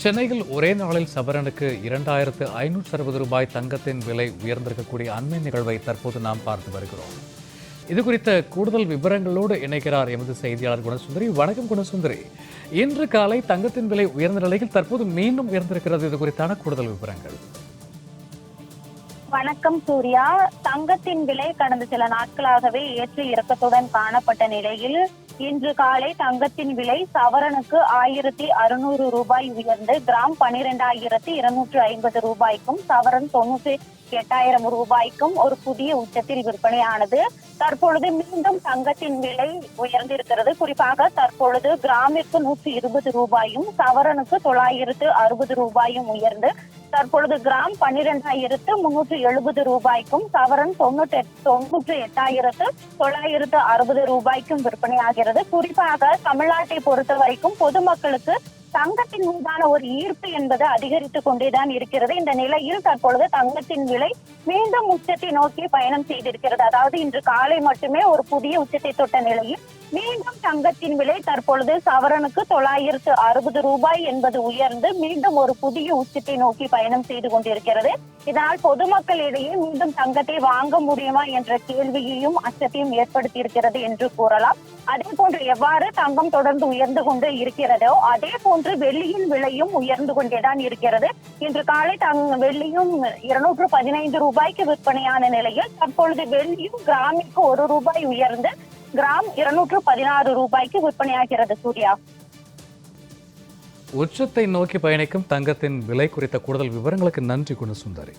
சென்னையில் ஒரே நாளில் சவரனுக்கு 2560 ரூபாய் தங்கத்தின் விலை உயர்ந்திருக்கக்கூடிய அண்மை நிகழ்வை தற்போது நாம் பார்த்து வருகிறோம். இது குறித்த கூடுதல் விவரங்களோடு இணைக்கிறார் எமது செய்தியாளர் குணசுந்தரி. வணக்கம் குணசுந்தரி. இன்று காலை தங்கத்தின் விலை உயர்ந்த நிலையில் தற்போது மீண்டும் உயர்ந்திருக்கிறது. இது குறித்தான கூடுதல் விவரங்கள். வணக்கம் சூர்யா. தங்கத்தின் விலை கடந்த சில நாட்களாகவே ஏற்ற இறக்கத்துடன் காணப்பட்ட நிலையில் இன்று காலை தங்கத்தின் விலை சவரனுக்கு 1600 ரூபாய் உயர்ந்து கிராம் 12,250 ரூபாய்க்கும் சவரன் 98,000 ரூபாய்க்கும் ஒரு புதிய உச்சத்தில் விற்பனையானது. தற்பொழுது மீண்டும் தங்கத்தின் விலை உயர்ந்திருக்கிறது. குறிப்பாக தற்பொழுது கிராமிற்கு 120 ரூபாயும் சவரனுக்கு 960 ரூபாயும் உயர்ந்து தற்பொழுது கிராம் 12,370 ரூபாய்க்கும் சவரன் 98,960 ரூபாய்க்கும் விற்பனையாகிறது. குறிப்பாக தமிழ்நாட்டை பொறுத்த வரைக்கும் பொதுமக்களுக்கு தங்கத்தின் மீதான ஒரு ஈர்ப்பு என்பது அதிகரித்துக் கொண்டேதான் இருக்கிறது. இந்த நிலையில் தற்பொழுது தங்கத்தின் விலை மீண்டும் உச்சத்தை நோக்கி பயணம் செய்திருக்கிறது. அதாவது இன்று காலை மட்டுமே ஒரு புதிய உச்சத்தை தொட்ட நிலையில் மீண்டும் தங்கத்தின் விலை தற்பொழுது சவரனுக்கு 960 ரூபாய் என்பது உயர்ந்து மீண்டும் ஒரு புதிய உச்சத்தை நோக்கி பயணம் செய்து கொண்டிருக்கிறது. இதனால் பொதுமக்களிடையே மீண்டும் தங்கத்தை வாங்க முடியுமா என்ற கேள்வியையும் அச்சத்தையும் ஏற்படுத்தி இருக்கிறது என்று கூறலாம். அதே போன்று எவ்வாறு தங்கம் தொடர்ந்து உயர்ந்து கொண்டு இருக்கிறதோ அதே போன்று வெள்ளியின் விலையும் உயர்ந்து கொண்டேதான் இருக்கிறது. இன்று காலை வெள்ளியும் 215 ரூபாய்க்கு விற்பனையான நிலையில் தற்பொழுது வெள்ளியும் கிராமிற்கு 1 ரூபாய் உயர்ந்து கிராம் 216 ரூபாய்க்கு விற்பனையாகிறது. சூர்யா, உச்சத்தை நோக்கி பயணிக்கும் தங்கத்தின் விலை குறித்த கூடுதல் விவரங்களுக்கு நன்றி குணசுந்தரி.